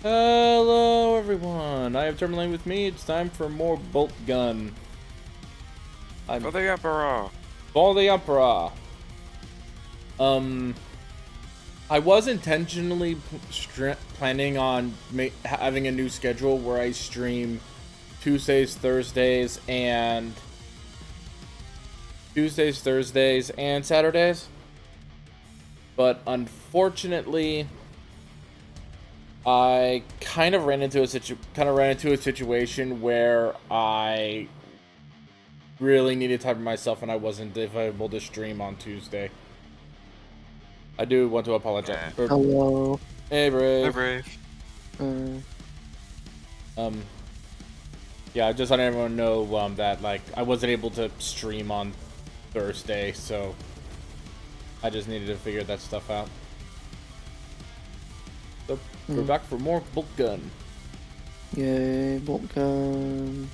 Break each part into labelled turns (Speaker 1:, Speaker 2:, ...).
Speaker 1: Hello everyone, I have Terminaling with me. It's time for more Boltgun.
Speaker 2: For the Emperor!
Speaker 1: For the Emperor! I was intentionally planning on having a new schedule where I stream Tuesdays, Thursdays, and Saturdays. But unfortunately, I kind of ran into a situation where I really needed time for myself, and I wasn't able to stream on Tuesday. I do want to apologize.
Speaker 2: Yeah.
Speaker 3: Hello.
Speaker 1: Hey, Brave.
Speaker 2: Hi, Brave.
Speaker 1: Yeah, I just let everyone know that like I wasn't able to stream on Thursday, so I just needed to figure that stuff out. So we're back for more Boltgun.
Speaker 3: Yay, Boltgun.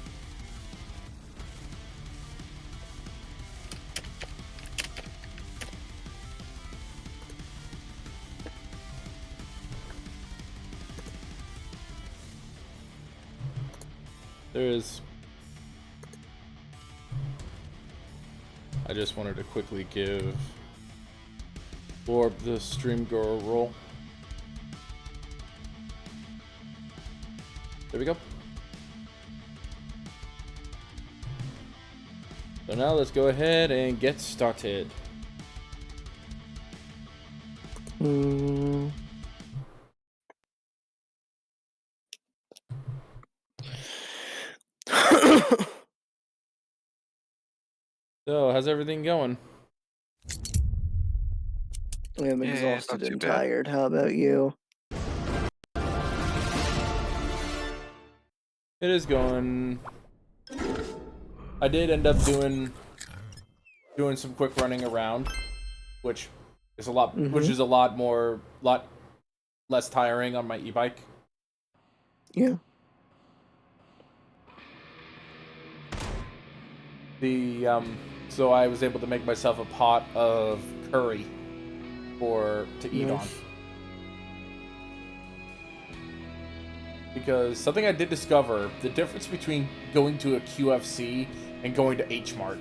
Speaker 1: I just wanted to quickly give Orb the stream girl roll. There we go. So now let's go ahead and get started. So, how's everything going?
Speaker 3: I'm exhausted and tired. How about you?
Speaker 1: It is going. I did end up doing some quick running around, which is a lot lot less tiring on my e-bike.
Speaker 3: Yeah.
Speaker 1: So I was able to make myself a pot of curry to eat on. Because something I did discover, the difference between going to a QFC and going to H Mart.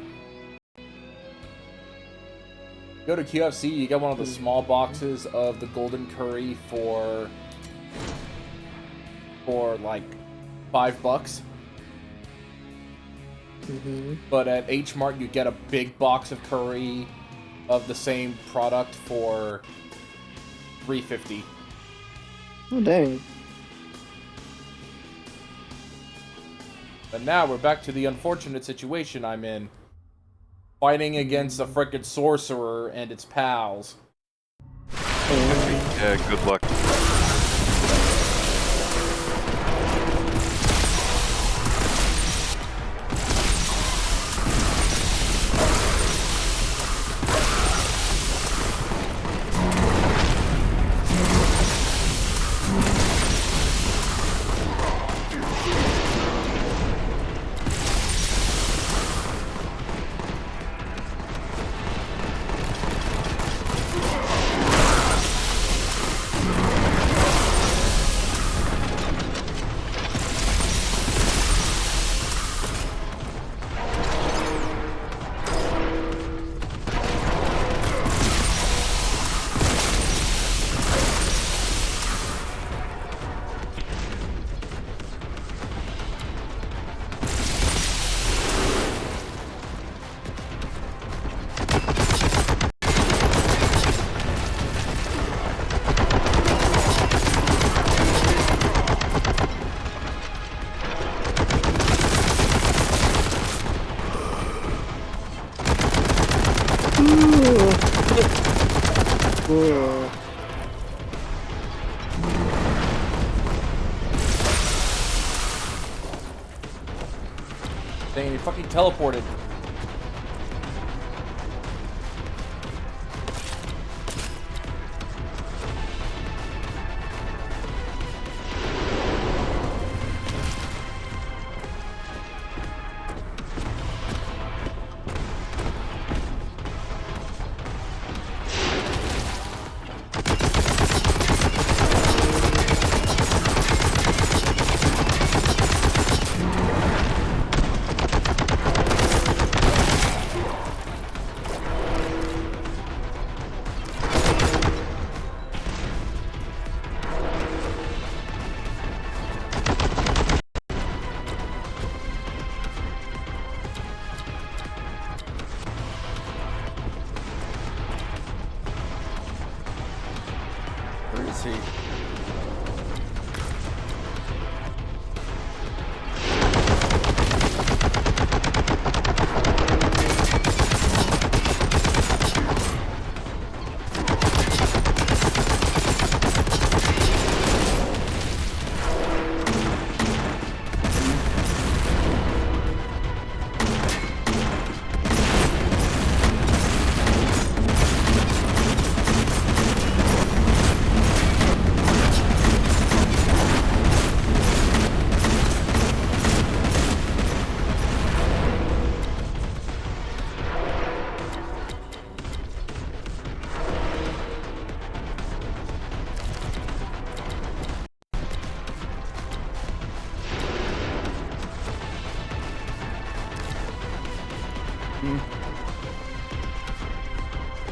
Speaker 1: Go to QFC, you get one of the small boxes of the golden curry for like $5. But at H Mart, you get a big box of curry of the same product for $3.50.
Speaker 3: Oh, dang.
Speaker 1: But now we're back to the unfortunate situation I'm in. Fighting against a frickin' sorcerer and its pals.
Speaker 2: Yeah, good luck.
Speaker 1: Dang, you fucking teleported. see.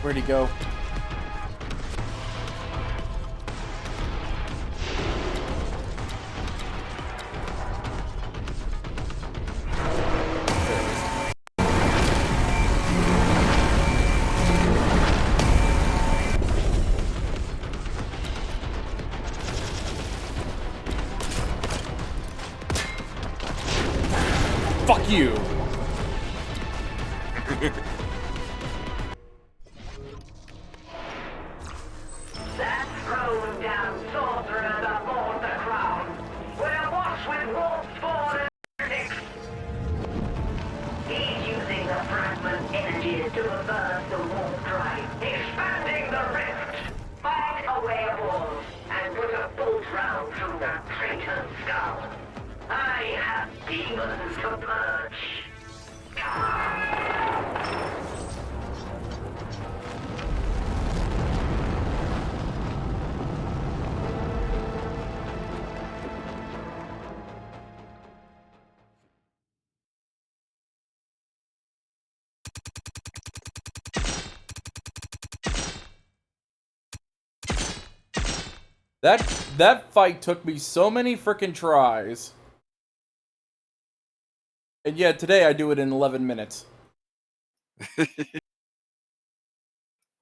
Speaker 1: Where'd he go? Fuck you!
Speaker 4: That throne down sorcerer aboard the crown will watch with wolves for the He's using the fragment energies to avert the warp drive, expanding the rift. Find a way aboard and put a bolt round through that traitor's skull. I have demons to purge.
Speaker 1: That fight took me so many frickin' tries. And yet today I do it in 11 minutes.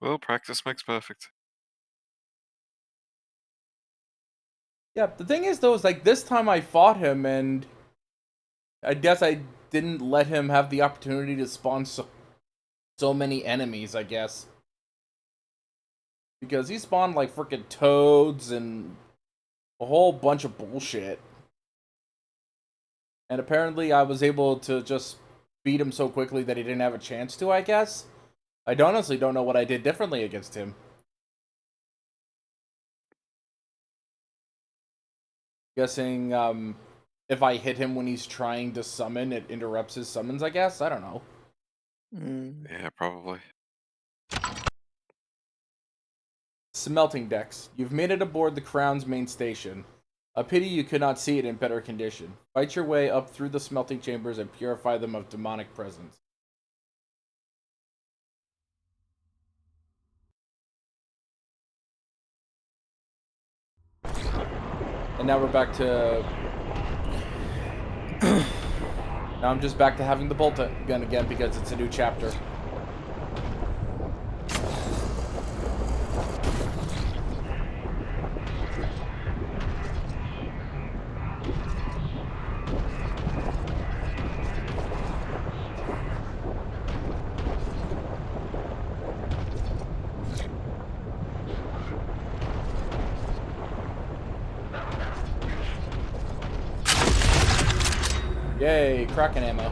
Speaker 2: Well, practice makes perfect.
Speaker 1: Yeah, the thing is though, is like this time I fought him and I guess I didn't let him have the opportunity to spawn so many enemies, I guess. Because he spawned like frickin' toads and a whole bunch of bullshit. And apparently I was able to just beat him so quickly that he didn't have a chance to, I guess. I honestly don't know what I did differently against him. Guessing, if I hit him when he's trying to summon, it interrupts his summons, I guess? I don't know.
Speaker 2: Yeah, probably.
Speaker 1: Smelting decks. You've made it aboard the Crown's main station. A pity you could not see it in better condition. Fight your way up through the smelting chambers and purify them of demonic presence. And now we're back to... now I'm just back to having the Boltgun again because it's a new chapter. Yay, Kraken ammo.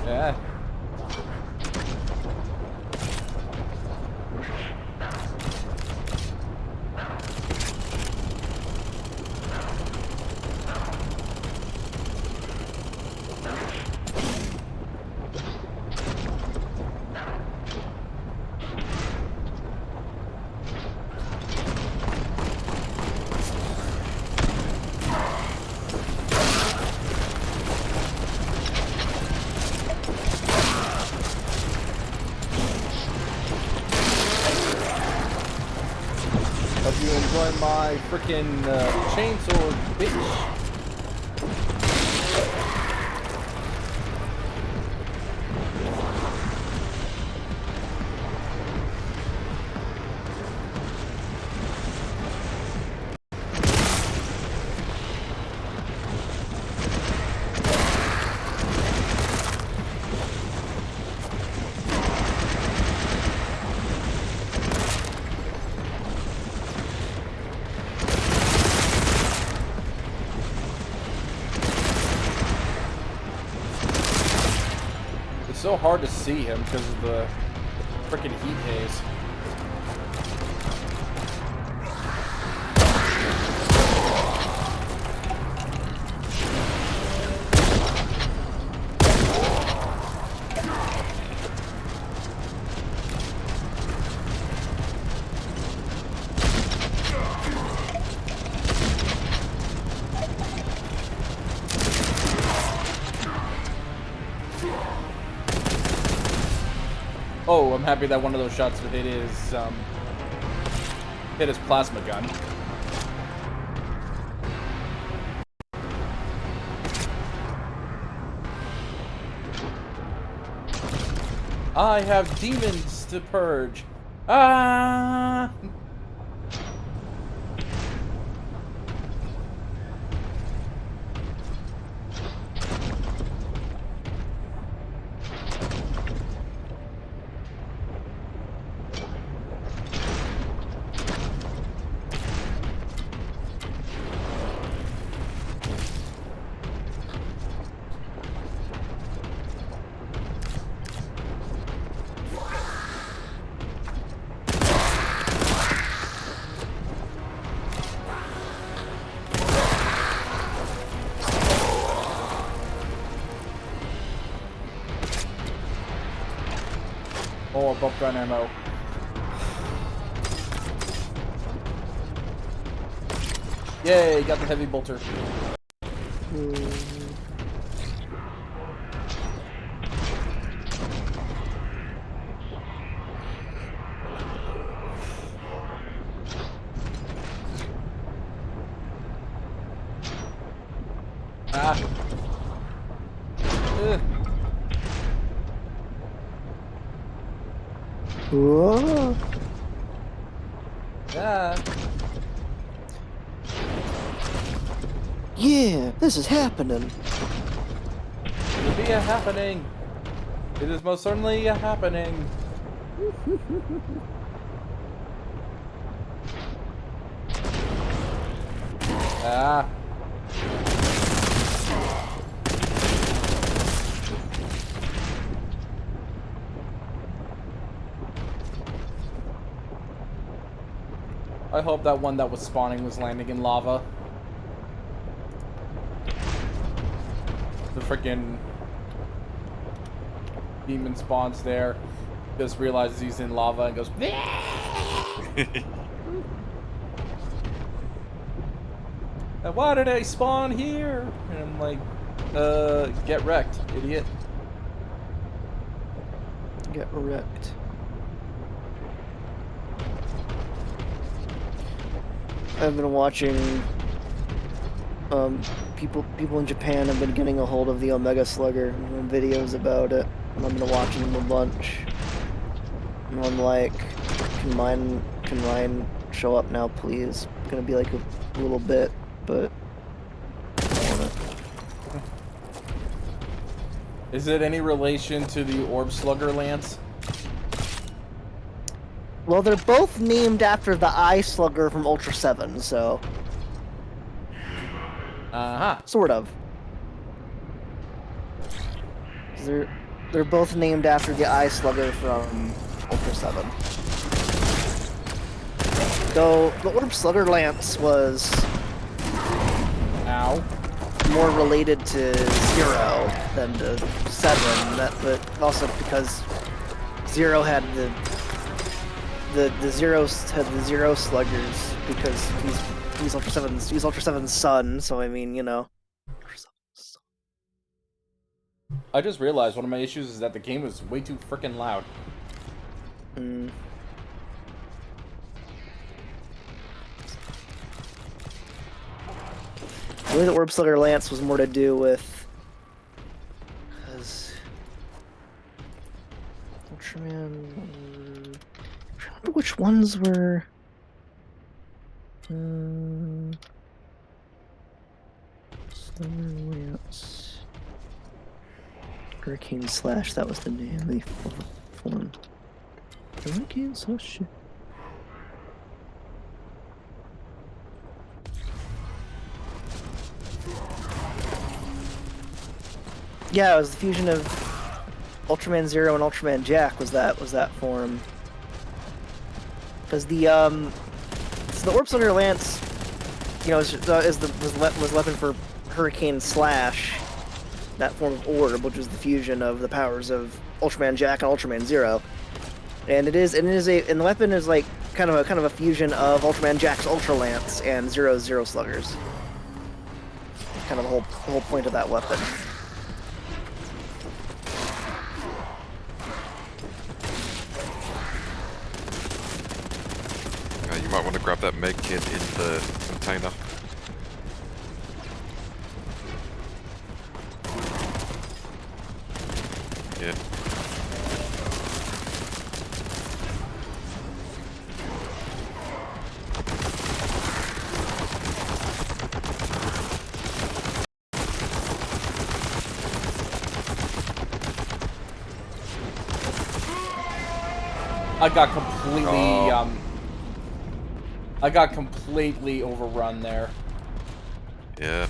Speaker 1: Yeah. enjoy my freaking chainsaw, bitch. It's so hard to see him because of the freaking heat haze. Oh, I'm happy that one of those shots hit his plasma gun. I have demons to purge. Ah! Oh, Boltgun ammo. Yay, got the heavy bolter. Ah. Ugh.
Speaker 3: Whoa.
Speaker 1: Yeah.
Speaker 3: Yeah, this is happening.
Speaker 1: It'll be a happening. It is most certainly a happening. Ah. I hope that one that was spawning was landing in lava. The freaking demon spawns there, just realizes he's in lava and goes, and why did I spawn here? And I'm like, get wrecked, idiot.
Speaker 3: Get wrecked. I've been watching people in Japan have been getting a hold of the Omega Slugger and doing videos about it, and I've been watching them a bunch. And I'm like, can mine show up now, please? It's gonna be like a little bit, but I want it.
Speaker 1: Is it any relation to the Orb Slugger Lance?
Speaker 3: Well, they're both named after the Eye Slugger from Ultra 7, so
Speaker 1: Uh-huh.
Speaker 3: sort of. They're both named after the Eye Slugger from Ultra 7. Though the Orb Slugger Lance was
Speaker 1: Ow.
Speaker 3: more related to Zero than to 7, but also because Zero had the Zero Sluggers because he's Ultra 7's son, so I mean, you know.
Speaker 1: I just realized one of my issues is that the game was way too freaking loud.
Speaker 3: Maybe the Orb Slugger Lance was more to do with... Because... Ultraman... I remember which ones were... Slugger Lance... Hurricane Slash, that was the name of the form. Hurricane Slash... Yeah, it was the fusion of Ultraman Zero and Ultraman Jack. Was that form? Because the so the Orb Slugger Lance, you know, was weapon for Hurricane Slash, that form of orb, which was the fusion of the powers of Ultraman Jack and Ultraman Zero, and the weapon is like kind of a fusion of Ultraman Jack's Ultra Lance and Zero's Zero Sluggers. Kind of the whole point of that weapon.
Speaker 2: You might want to grab that med kit in the container. Yeah.
Speaker 1: I got completely overrun there.
Speaker 2: Yeah.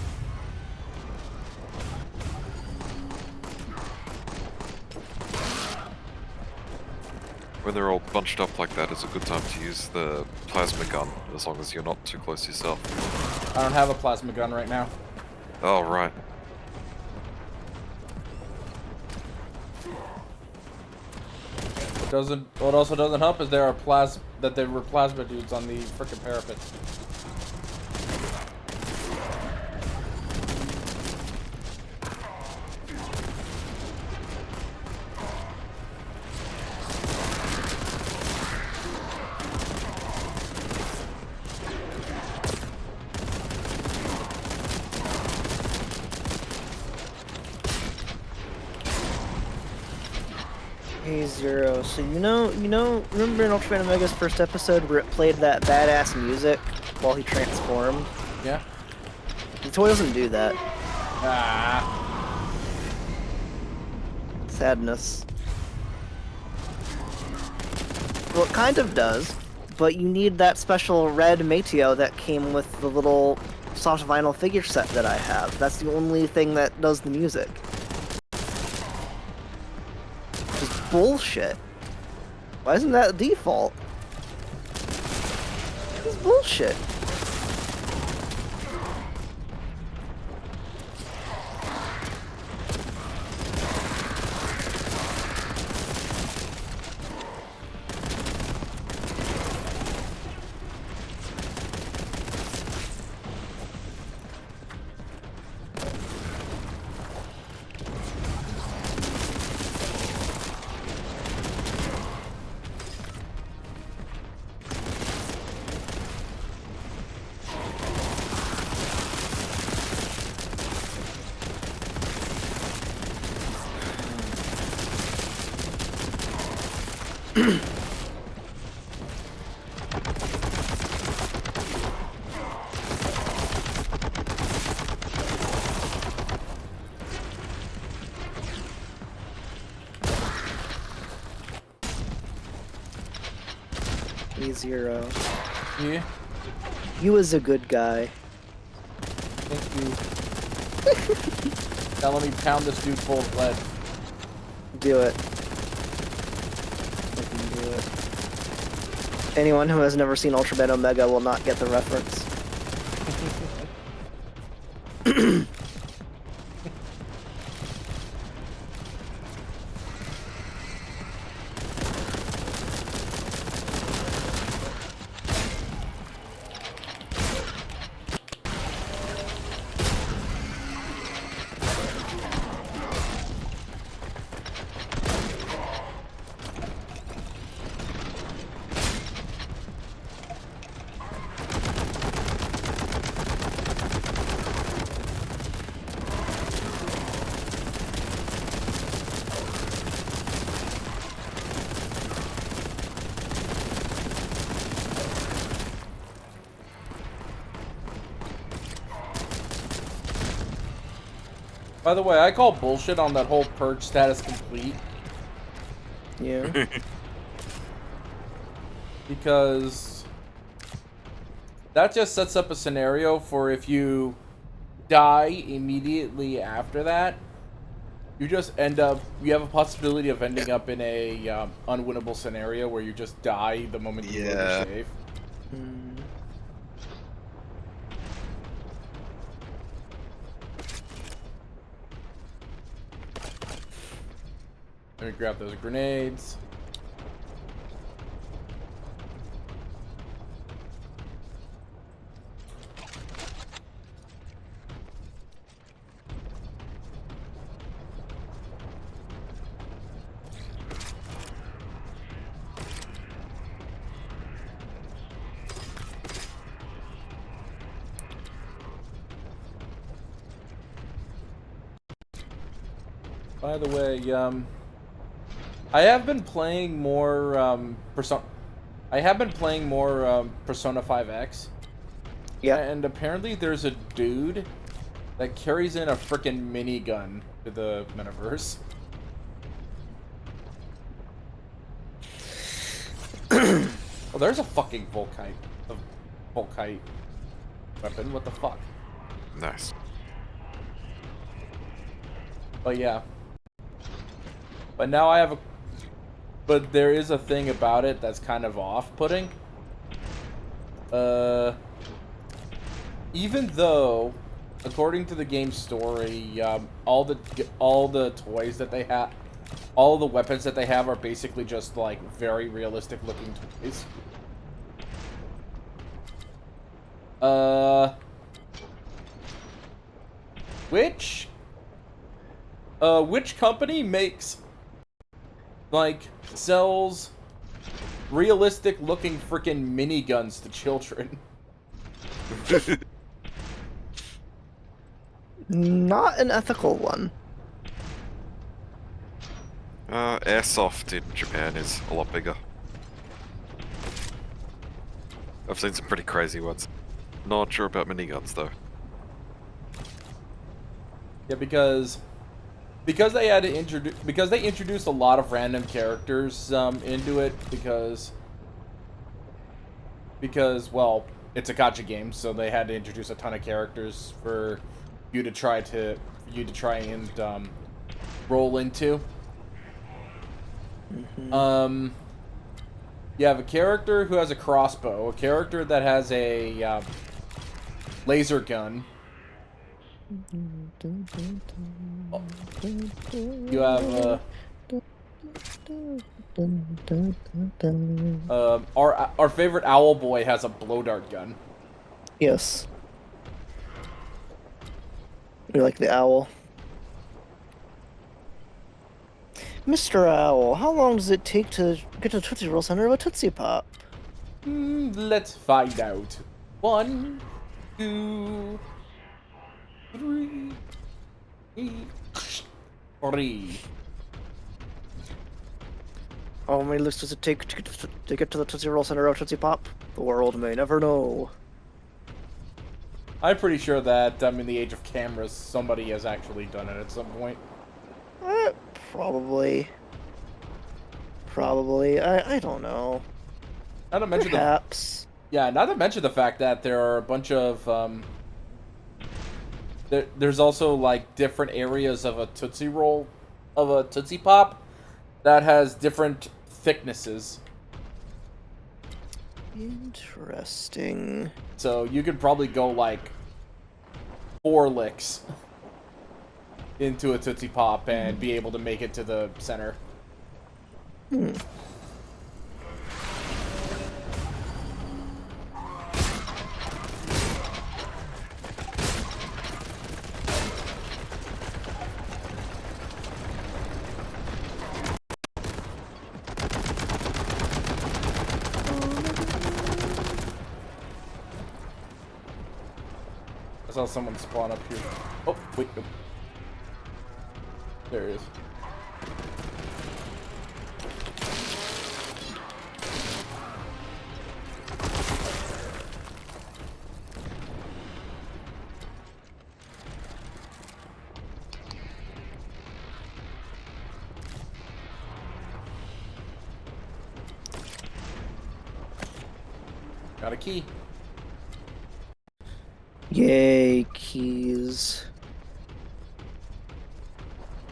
Speaker 2: When they're all bunched up like that, it's a good time to use the plasma gun, as long as you're not too close yourself.
Speaker 1: I don't have a plasma gun right now.
Speaker 2: Oh, right.
Speaker 1: What also doesn't help is there were plasma dudes on the frickin' parapet.
Speaker 3: Hey Zero, so remember in Ultraman Omega's first episode where it played that badass music while he transformed?
Speaker 1: Yeah.
Speaker 3: The toy doesn't do that.
Speaker 1: Ah.
Speaker 3: Sadness. Well, it kind of does, but you need that special red Meteo that came with the little soft vinyl figure set that I have. That's the only thing that does the music. Bullshit. Why isn't that default? It's bullshit. Zero.
Speaker 1: Yeah.
Speaker 3: You was a good guy.
Speaker 1: Thank you. Now let me pound this dude full of lead.
Speaker 3: Do it. Do it. Anyone who has never seen Ultraman Omega will not get the reference.
Speaker 1: By the way, I call bullshit on that whole purge status complete.
Speaker 3: Yeah.
Speaker 1: Because that just sets up a scenario for if you die immediately after that, you just end up, you have a possibility of ending up in a unwinnable scenario where you just die the moment you load the save.
Speaker 3: Mm.
Speaker 1: Let me grab those grenades. By the way, I have been playing more Persona 5X.
Speaker 3: Yeah.
Speaker 1: And apparently there's a dude that carries in a frickin' minigun to the metaverse. Oh, there's a fucking Volkite weapon. What the fuck?
Speaker 2: Nice.
Speaker 1: But yeah. But now I have a... But there is a thing about it that's kind of off-putting. Even though, according to the game's story, all the toys that they have, all the weapons that they have are basically just like very realistic-looking toys. Which company makes, like, sells realistic-looking freaking miniguns to children?
Speaker 3: Not an ethical one.
Speaker 2: Airsoft in Japan is a lot bigger. I've seen some pretty crazy ones. Not sure about miniguns though.
Speaker 1: Yeah, because they had to introduced a lot of random characters into it because well, it's a gacha game, so they had to introduce a ton of characters for you to try and roll into.
Speaker 3: Mm-hmm.
Speaker 1: You have a character who has a crossbow, a character that has a laser gun. You have our favorite owl boy has a blow dart gun.
Speaker 3: Yes. You like the owl? Mr. Owl, how long does it take to get to Tootsie Roll Center of a Tootsie Pop?
Speaker 1: Let's find out. 1, 2, 3, 3.
Speaker 3: How many licks does it take to get to the Tootsie Roll Center of Tootsie Pop? The world may never know.
Speaker 1: I'm pretty sure that in the age of cameras, somebody has actually done it at some point.
Speaker 3: Probably. I don't know.
Speaker 1: Not to mention
Speaker 3: Perhaps.
Speaker 1: not to mention the fact that there are a bunch of there's also like different areas of a Tootsie Roll, of a Tootsie Pop, that has different thicknesses.
Speaker 3: Interesting.
Speaker 1: So you could probably go like 4 licks into a Tootsie Pop and be able to make it to the center. I saw someone spawn up here. Oh, wait, no. There he is. Got a key.
Speaker 3: Yay, keys.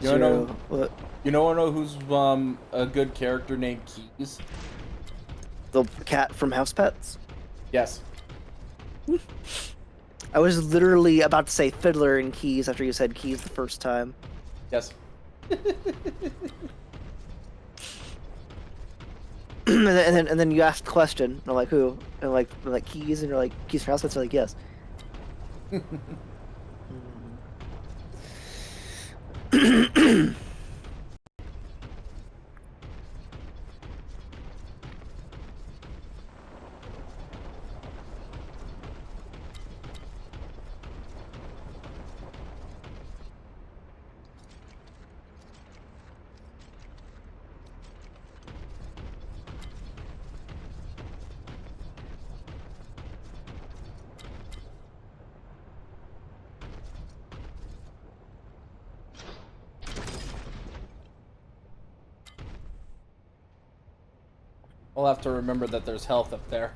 Speaker 1: You know,
Speaker 3: What?
Speaker 1: you know who's a good character named Keys?
Speaker 3: The cat from House Pets?
Speaker 1: Yes.
Speaker 3: I was literally about to say Fiddler and Keys after you said Keys the first time.
Speaker 1: Yes.
Speaker 3: and then you asked the question, and I'm like, who? And I'm like Keys, and you're like, Keys from House Pets? You're like, yes.
Speaker 1: We'll have to remember that there's health up there.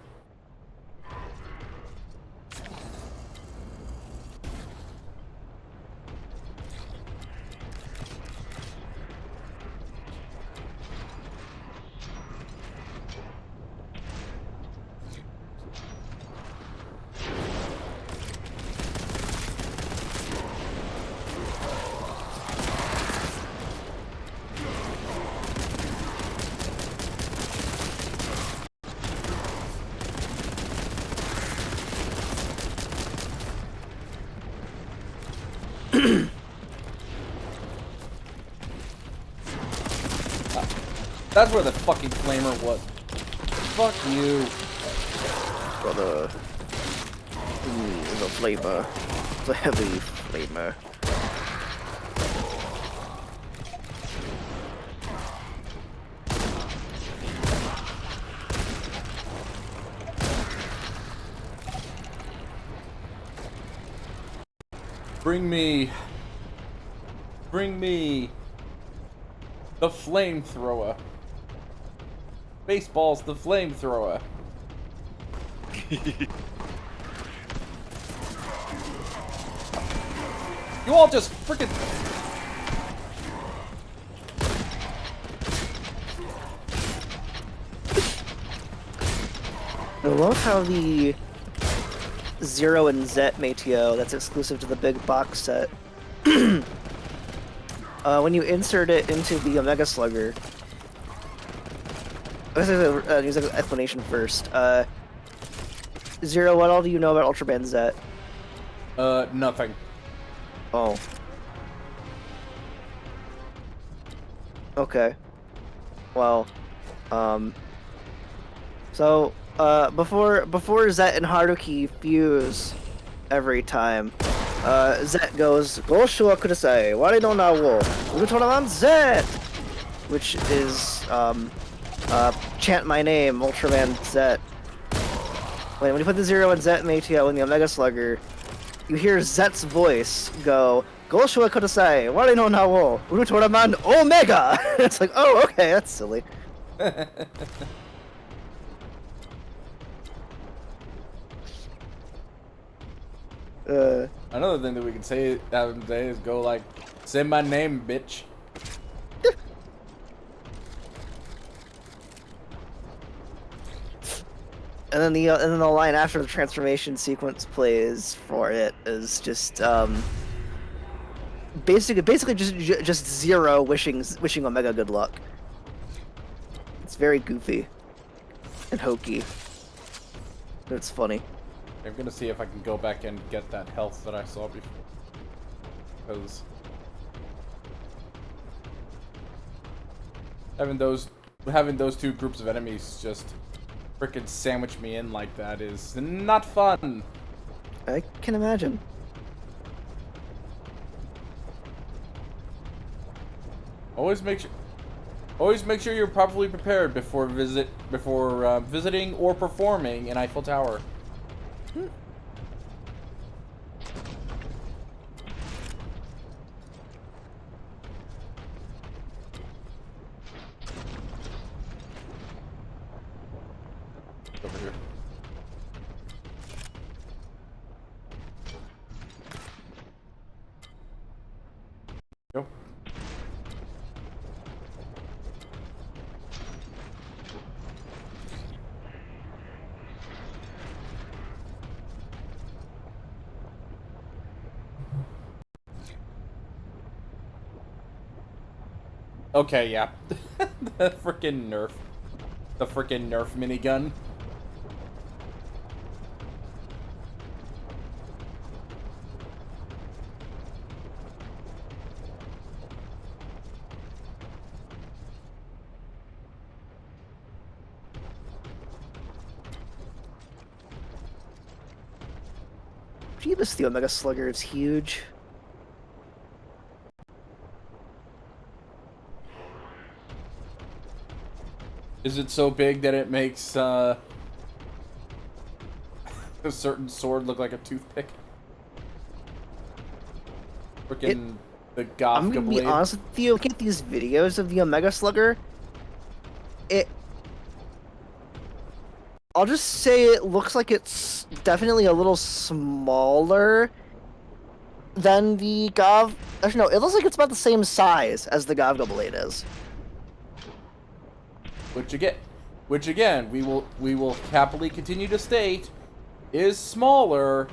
Speaker 1: That's where the fucking flamer was. Fuck you.
Speaker 3: Brother. The flavor. The heavy flavor.
Speaker 1: Bring me the flamethrower. Baseball's the flamethrower. You all just freaking.
Speaker 3: I love how the Zero and ZEP Meteo that's exclusive to the big box set. When you insert it into the Omega Slugger, let's use an explanation first. Zero, what all do you know about Ultraman ZEP?
Speaker 1: Nothing.
Speaker 3: Oh. Okay. Well, so, before Zet and Haruki fuse every time, Zet goes, Goshu kudasai, wari no na wo, Ultraman Zet! Which is, chant my name, Ultraman Zet. When you put the Zero and Zet Meteo in the Omega Slugger, you hear Zet's voice go, Goshu kudasai, wari no na wo, Ultraman Omega! It's like, oh, okay, that's silly.
Speaker 1: Another thing that we can say have him say is go like, say my name, bitch.
Speaker 3: And then the line after the transformation sequence plays for it is just basically just Zero wishing Omega good luck. It's very goofy and hokey, but it's funny.
Speaker 1: I'm gonna see if I can go back and get that health that I saw before, because having those two groups of enemies just frickin' sandwich me in like that is not fun.
Speaker 3: I can imagine.
Speaker 1: Always make sure you're properly prepared before visiting or performing in Eiffel Tower. Over here. Okay, yeah. The freaking Nerf. The freaking Nerf minigun.
Speaker 3: Jeebus, the Omega Slugger is huge.
Speaker 1: Is it so big that it makes a certain sword look like a toothpick? Freaking the Gothka
Speaker 3: I'm gonna be
Speaker 1: blade.
Speaker 3: honest with you, look at these videos of the Omega Slugger. I'll just say it looks like it's definitely a little smaller than the Gov. Actually, no, it looks like it's about the same size as the Gavga blade is.
Speaker 1: Which again, we will happily continue to state is smaller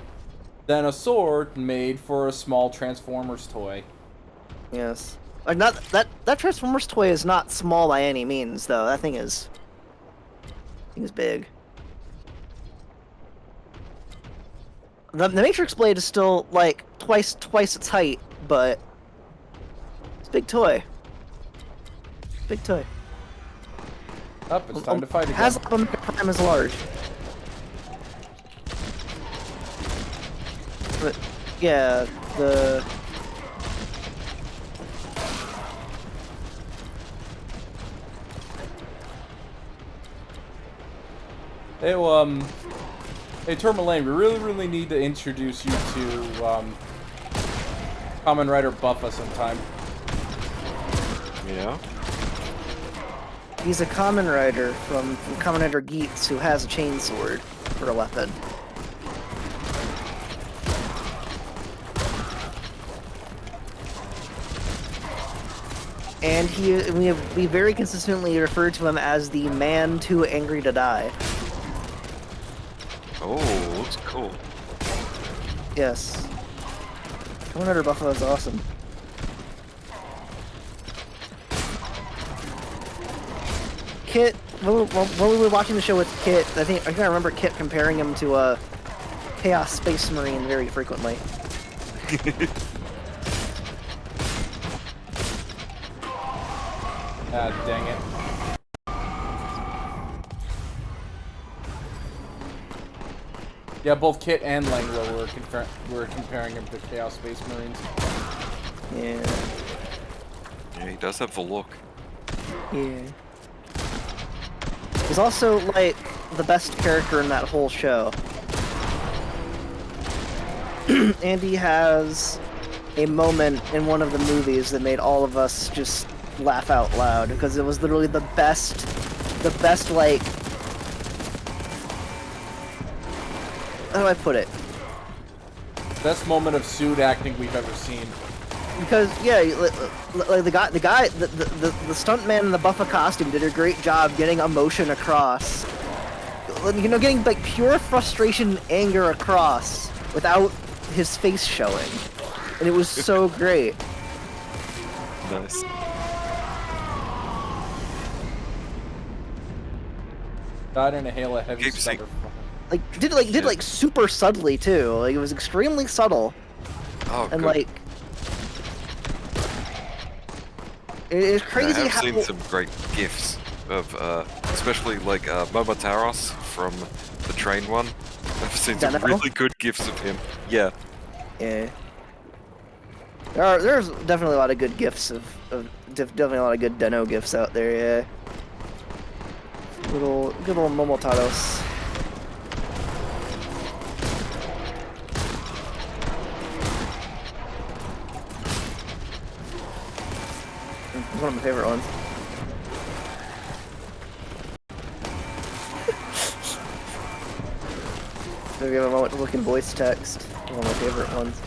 Speaker 1: than a sword made for a small Transformers toy.
Speaker 3: Yes. Like not that Transformers toy is not small by any means, though. That thing is big. The Matrix blade is still like twice its height, but it's a big toy. Big toy.
Speaker 1: Up, it's time to fight again.
Speaker 3: Has Omega Prime is large. But yeah, the
Speaker 1: Hey, hey, Tourmaline, we really need to introduce you to, Kamen Rider Buffa sometime.
Speaker 2: Yeah?
Speaker 3: he's a Kamen Rider from Kamen Rider Geats who has a chainsword for a weapon. And we very consistently refer to him as the man too angry to die.
Speaker 2: Oh, looks cool.
Speaker 3: Yes. Kamen Rider Buffalo is awesome. Kit, when we were watching the show with Kit, I think I remember Kit comparing him to a Chaos Space Marine very frequently.
Speaker 1: Ah, dang it. Yeah, both Kit and Langlo were comparing him to Chaos Space Marines.
Speaker 3: Yeah.
Speaker 2: Yeah, he does have the look.
Speaker 3: Yeah. He's also, like, the best character in that whole show. And he has a moment in one of the movies that made all of us just laugh out loud, because it was literally the best, like... How do I put it?
Speaker 1: Best moment of suit acting we've ever seen.
Speaker 3: Because yeah, like the stuntman in the Buffa costume did a great job getting emotion across. You know, getting like pure frustration and anger across without his face showing, and it was so great.
Speaker 2: Nice.
Speaker 1: Died in a hail of heavy
Speaker 2: Keep
Speaker 1: stutter.
Speaker 3: Did super subtly too. Like it was extremely subtle,
Speaker 2: Oh,
Speaker 3: and
Speaker 2: good.
Speaker 3: like it's crazy
Speaker 2: I have
Speaker 3: how.
Speaker 2: seen some great gifs of, especially like Momotaros from the train one. I've seen some
Speaker 3: Deno?
Speaker 2: really good gifs of him. Yeah.
Speaker 3: Yeah. There's definitely a lot of good gifs of definitely a lot of good Deno gifs out there, yeah. Good old Momotaros. It's one of my favorite ones. So we have a moment to look in voice text. One of my favorite ones.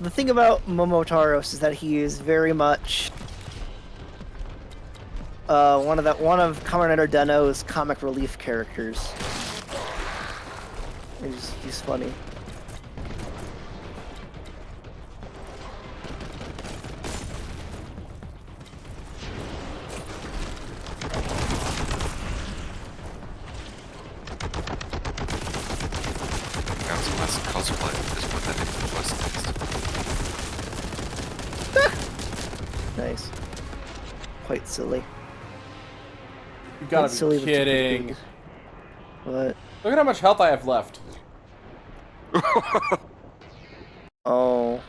Speaker 3: the thing about Momotaros is that he is very much one of Kamen Rider Deno's comic relief characters. He's funny.
Speaker 2: That's a massive cosplay. Just put that into the first text.
Speaker 3: Nice. Quite silly.
Speaker 1: You gotta
Speaker 3: Quite silly,
Speaker 1: be
Speaker 3: but super
Speaker 1: kidding.
Speaker 3: good. What?
Speaker 1: Look at how much health I have left.
Speaker 3: Oh.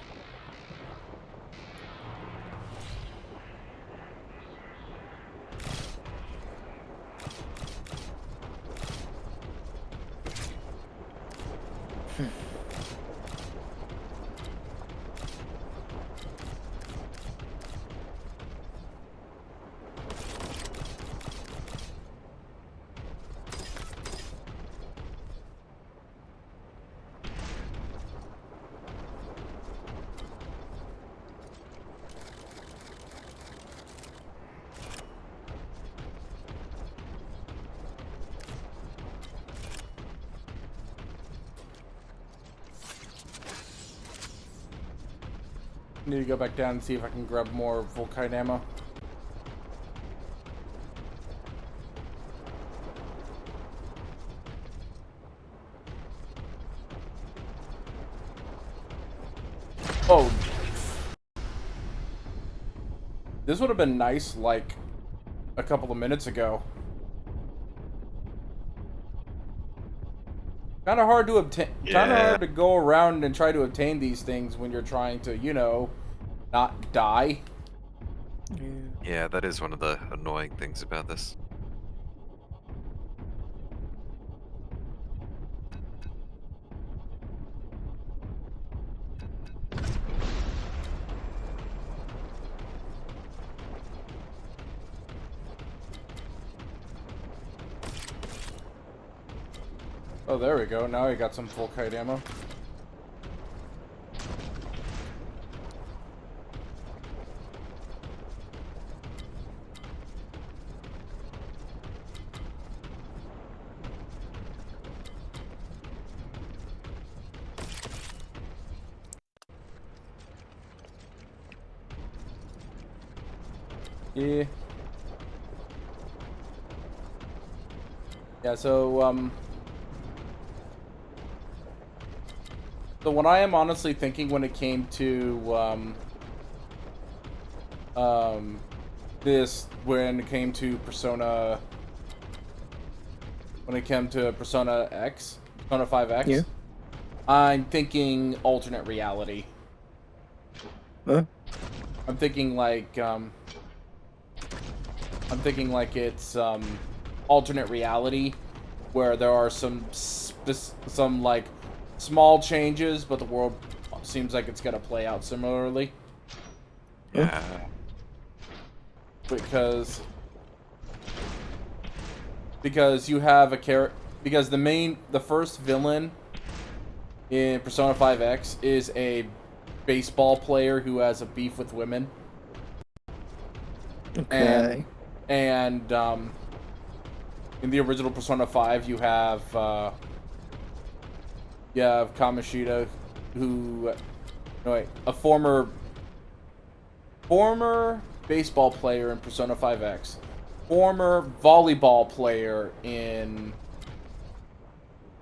Speaker 1: Need to go back down and see if I can grab more Volkite ammo. Oh. This would have been nice, like, a couple of minutes ago. Kind of hard to obtain. Kind of hard to go around and try to obtain these things when you're trying to, you know, not die.
Speaker 2: Yeah, that is one of the annoying things about this.
Speaker 1: Oh, there we go. Now I got some full kite ammo. Yeah. Yeah, so what I am honestly thinking when it came to, when it came to Persona 5X,
Speaker 3: Yeah.
Speaker 1: I'm thinking alternate reality.
Speaker 3: Huh?
Speaker 1: I'm thinking like it's, alternate reality, where there are some like small changes, but the world seems like it's gonna play out similarly.
Speaker 2: Yeah.
Speaker 1: Because you have because the first villain in Persona 5X is a baseball player who has a beef with women.
Speaker 3: Okay.
Speaker 1: And in the original Persona 5, you have Kamoshida, who, no wait, a former baseball player in Persona 5X, former volleyball player in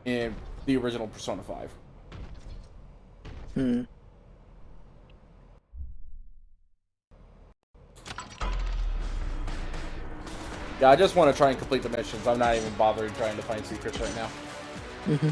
Speaker 1: the original Persona 5.
Speaker 3: Hmm.
Speaker 1: Yeah, I just want to try and complete the missions. I'm not even bothering trying to find secrets right now.
Speaker 3: Mm-hmm.